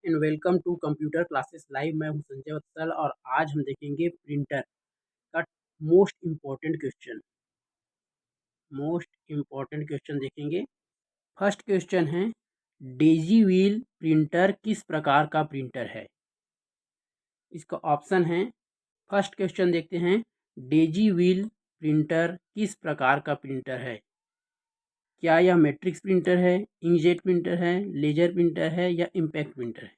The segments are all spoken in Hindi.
And welcome to computer classes live. मैं हूं संजय वत्सल और आज हम देखेंगे प्रिंटर का मोस्ट इम्पॉर्टेंट क्वेश्चन देखेंगे। फर्स्ट क्वेश्चन है, डेजी व्हील प्रिंटर किस प्रकार का प्रिंटर है? इसका ऑप्शन है, फर्स्ट क्वेश्चन देखते हैं, डेजी व्हील प्रिंटर किस प्रकार का प्रिंटर है? क्या यह मैट्रिक्स प्रिंटर है, इंकजेट प्रिंटर है, लेजर प्रिंटर है या इम्पैक्ट प्रिंटर है?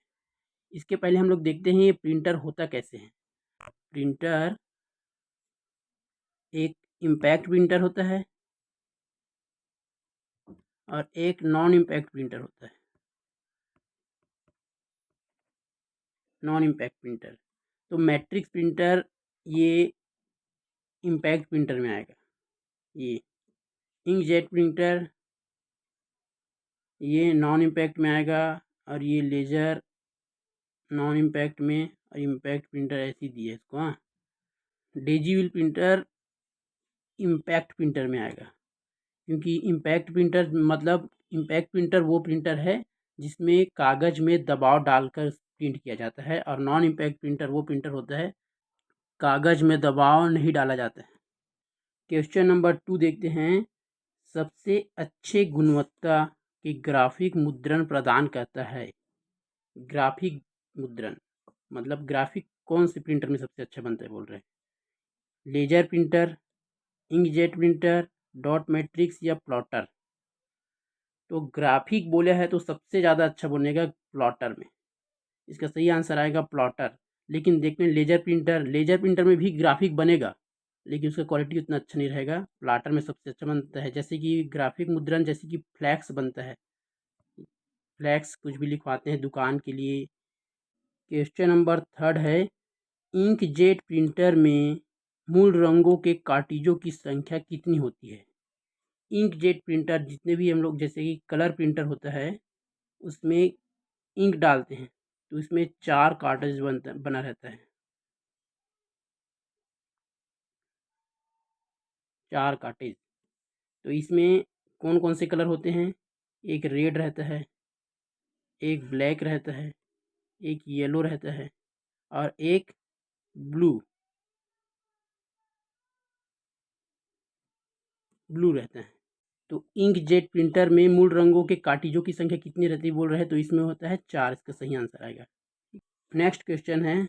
इसके पहले हम लोग देखते हैं ये प्रिंटर होता कैसे है। प्रिंटर एक इम्पैक्ट प्रिंटर होता है और एक नॉन इम्पैक्ट प्रिंटर होता है। नॉन इम्पैक्ट प्रिंटर तो मैट्रिक्स प्रिंटर ये इम्पैक्ट प्रिंटर में आएगा, ये इंकजेट प्रिंटर ये नॉन इम्पैक्ट में आएगा और ये लेजर नॉन इम्पैक्ट में और इम्पैक्ट प्रिंटर ऐसी दी है इसको। हाँ, डेजीव्हील प्रिंटर इम्पैक्ट प्रिंटर में आएगा, क्योंकि इम्पैक्ट प्रिंटर वो प्रिंटर है जिसमें कागज़ में दबाव डालकर प्रिंट किया जाता है, और नॉन इम्पैक्ट प्रिंटर वो प्रिंटर होता है कागज़ में दबाव नहीं डाला जाता है। क्वेश्चन नंबर 2 देखते हैं, सबसे अच्छे गुणवत्ता के ग्राफिक मुद्रण प्रदान करता है। ग्राफिक मुद्रण मतलब ग्राफिक कौन से प्रिंटर में सबसे अच्छा बनता है बोल रहे हैं? Laser printer, inkjet printer, dot matrix या प्लॉटर? तो ग्राफिक बोले है तो सबसे ज़्यादा अच्छा बनेगा प्लॉटर में। इसका सही आंसर आएगा प्लॉटर। लेकिन देखते हैं लेजर प्रिंटर में भी ग्राफिक बनेगा, लेकिन उसका क्वालिटी उतना अच्छा नहीं रहेगा। प्लॉटर में सबसे अच्छा बनता है, जैसे कि ग्राफिक मुद्रण, जैसे कि फ्लैक्स बनता है, फ्लैक्स कुछ भी लिखवाते हैं दुकान के लिए। क्वेश्चन नंबर 3 है, इंकजेट प्रिंटर में मूल रंगों के कार्टिजों की संख्या कितनी होती है? इंकजेट प्रिंटर जितने भी हम लोग, जैसे कि कलर प्रिंटर होता है उसमें इंक डालते हैं तो इसमें 4 कार्ट्रिज बना रहता है, 4 कार्ट्रिज। तो इसमें कौन कौन से कलर होते हैं? एक रेड रहता है, एक ब्लैक रहता है, एक येलो रहता है और एक ब्लू रहता है। तो इंकजेट प्रिंटर में मूल रंगों के कार्टिजों की संख्या कितनी रहती है बोल रहे हैं, तो इसमें होता है 4। इसका सही आंसर आएगा। नेक्स्ट क्वेश्चन है,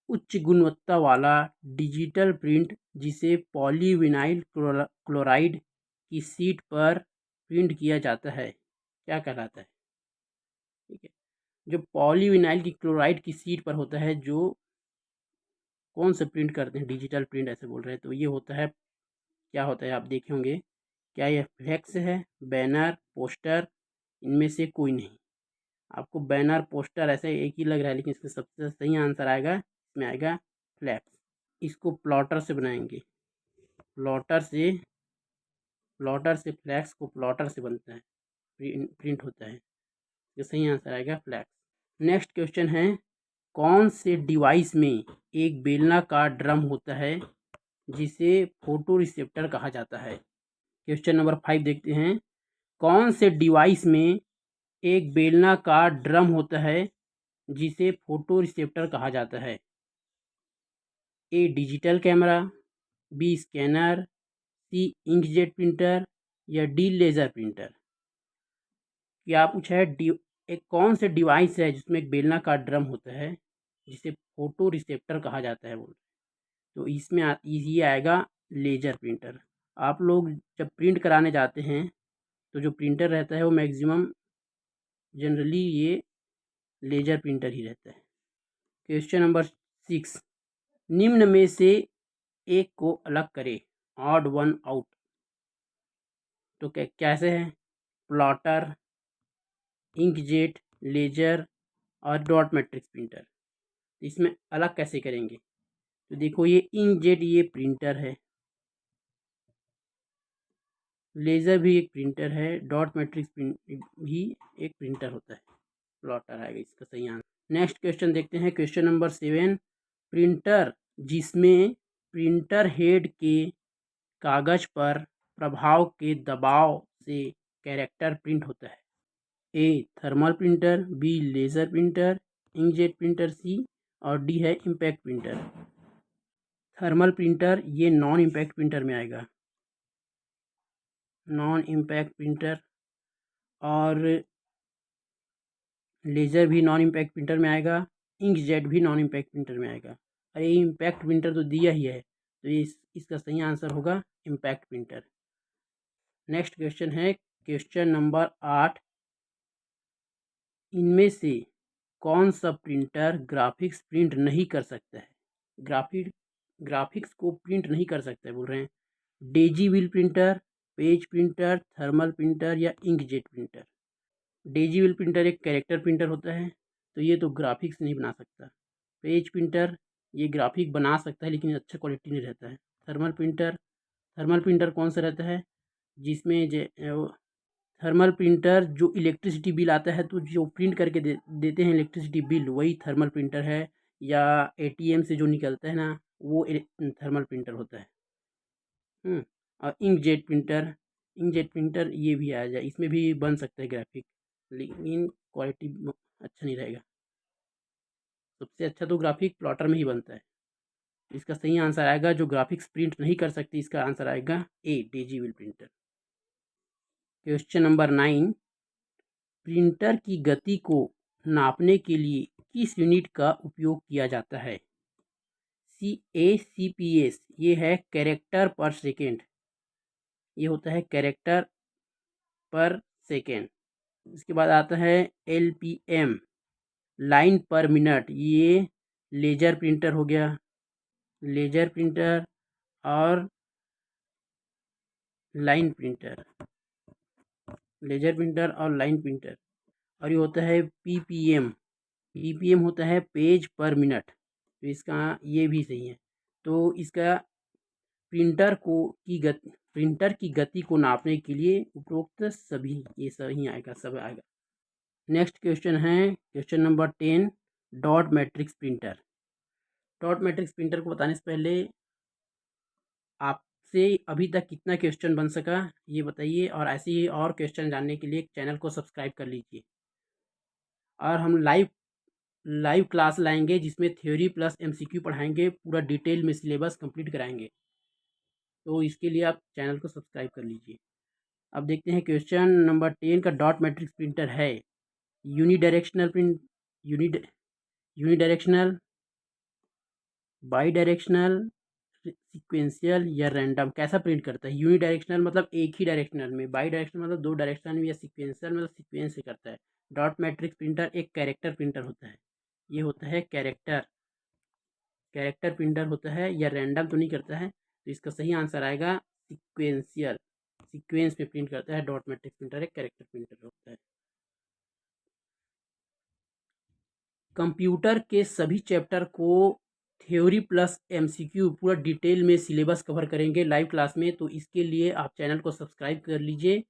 उच्च गुणवत्ता वाला डिजिटल प्रिंट जिसे पॉलीविनाइल क्लोराइड की शीट पर प्रिंट किया जाता है क्या कहलाता है? ठीक है, जो पॉलीविनाइल की क्लोराइड की शीट पर होता है, जो कौन सा प्रिंट करते हैं, डिजिटल प्रिंट ऐसे बोल रहे हैं, तो ये होता है, क्या होता है आप देखे होंगे। क्या यह फ्लेक्स है, बैनर, पोस्टर? इनमें से कोई नहीं। आपको बैनर पोस्टर ऐसे एक ही लग रहा है, लेकिन इसका सबसे सही आंसर आएगा, इसमें आएगा फ्लैक्स। इसको प्लॉटर से बनाएंगे, प्लॉटर से फ्लैक्स को प्लॉटर से बनता है, प्रिंट होता है। ये सही आंसर आएगा फ्लैक्स। नेक्स्ट क्वेश्चन है, कौन से डिवाइस में एक बेलनाकार ड्रम होता है जिसे फोटो रिसेप्टर कहा जाता है? क्वेश्चन नंबर 5 देखते हैं, कौन से डिवाइस में एक बेलनाकार ड्रम होता है जिसे फोटो रिसेप्टर कहा जाता है? ए डिजिटल कैमरा, बी स्कैनर, सी इंकजेट प्रिंटर या डी लेज़र प्रिंटर? क्या पूछा है, एक कौन से डिवाइस है जिसमें एक बेलनाकार ड्रम होता है जिसे फोटो रिसेप्टर कहा जाता है बोल, तो इसमें ये आएगा लेजर प्रिंटर। आप लोग जब प्रिंट कराने जाते हैं तो जो प्रिंटर रहता है वो मैक्सिमम जनरली ये लेजर प्रिंटर ही रहता है। क्वेश्चन नंबर 6, निम्न में से एक को अलग करे, ऑड वन आउट? तो कैसे है? प्लॉटर, इंकजेट, लेजर और डॉट मैट्रिक्स प्रिंटर। इसमें अलग कैसे करेंगे? तो देखो, ये इंकजेट ये प्रिंटर है, लेज़र भी एक प्रिंटर है, डॉट मैट्रिक्स भी एक प्रिंटर होता है। प्लॉटर आएगा इसका सही आंसर। नेक्स्ट क्वेश्चन देखते हैं, क्वेश्चन नंबर 7, प्रिंटर जिसमें प्रिंटर हेड के कागज पर प्रभाव के दबाव से कैरेक्टर प्रिंट होता है। A thermal printer, B laser printer, inkjet printer C, और डी है इम्पैक्ट प्रिंटर। थर्मल प्रिंटर ये नॉन इम्पैक्ट प्रिंटर में आएगा, नॉन इम्पैक्ट प्रिंटर, और लेज़र भी नॉन इम्पैक्ट प्रिंटर में आएगा, इंकजेट भी नॉन इम्पैक्ट प्रिंटर में आएगा। अरे इम्पैक्ट प्रिंटर तो दिया ही है, तो इसका सही आंसर होगा इम्पैक्ट प्रिंटर। नेक्स्ट क्वेश्चन है क्वेश्चन नंबर 8। इनमें से कौन सा प्रिंटर ग्राफिक्स प्रिंट नहीं कर सकता है? ग्राफिक्स को प्रिंट नहीं कर सकता है, बोल रहे हैं। Daisywheel printer, page printer, thermal printer या इंकजेट प्रिंटर। डेजीविल प्रिंटर एक कैरेक्टर प्रिंटर होता है, तो ये तो ग्राफिक्स नहीं बना सकता। पेज प्रिंटर ये ग्राफिक बना सकता है लेकिन अच्छा क्वालिटी नहीं रहता है। थर्मल प्रिंटर कौन सा रहता है? जिसमें थर्मल प्रिंटर जो इलेक्ट्रिसिटी बिल आता है, तो जो प्रिंट करके देते हैं इलेक्ट्रिसिटी बिल, वही थर्मल प्रिंटर है। या एटीएम से जो निकलता है ना, वो थर्मल प्रिंटर होता है। और इंकजेट प्रिंटर ये भी आ जाए, इसमें भी बन सकता है ग्राफिक, लेकिन क्वालिटी अच्छा नहीं रहेगा। सबसे अच्छा तो ग्राफिक प्लॉटर में ही बनता है। इसका सही आंसर आएगा, जो ग्राफिक्स प्रिंट नहीं कर सकती, इसका आंसर आएगा ए डेजीविल प्रिंटर। Question number 9। प्रिंटर की गति को नापने के लिए किस यूनिट का उपयोग किया जाता है? CPS ये है कैरेक्टर पर सेकेंड, ये होता है कैरेक्टर पर सेकेंड। इसके बाद आता है LPM लाइन पर मिनट, ये लेजर प्रिंटर हो गया, लेजर प्रिंटर और लाइन प्रिंटर, लेजर प्रिंटर और लाइन प्रिंटर। और ये होता है PPM होता है पेज पर मिनट, तो इसका ये भी सही है। तो इसका प्रिंटर की गति को नापने के लिए उपरोक्त सभी ये सही आएगा, सब आएगा। नेक्स्ट क्वेश्चन है question number 10। Dot matrix printer. Dot matrix printer को बताने से पहले आपसे अभी तक कितना क्वेश्चन बन सका ये बताइए, और ऐसे ही और क्वेश्चन जानने के लिए चैनल को सब्सक्राइब कर लीजिए। और हम लाइव क्लास लाएंगे जिसमें थ्योरी प्लस MCQ पढ़ाएंगे, पूरा डिटेल में सिलेबस कंप्लीट कराएंगे, तो इसके लिए आप चैनल को सब्सक्राइब कर लीजिए। अब देखते हैं क्वेश्चन नंबर 10 का। डॉट मैट्रिक्स प्रिंटर है unidirectional unidirectional, by directional, sequential या रैंडम। कैसा प्रिंट करता है? यूनिडायरेक्शनल मतलब एक ही डायरेक्शनल में, बाई डायरेक्शनल मतलब दो डायरेक्शन में, या सिक्वेंशियल मतलब सीक्वेंस से करता है। डॉट मैट्रिक्स प्रिंटर एक कैरेक्टर प्रिंटर होता है, ये होता है कैरेक्टर प्रिंटर होता है, या रैंडम तो नहीं करता है। तो इसका सही आंसर आएगा सीक्वेंस में प्रिंट करता है। डॉट मैट्रिक्स प्रिंटर एक कैरेक्टर प्रिंटर होता है। कंप्यूटर के सभी चैप्टर को थ्योरी प्लस MCQ पूरा डिटेल में सिलेबस कवर करेंगे लाइव क्लास में, तो इसके लिए आप चैनल को सब्सक्राइब कर लीजिए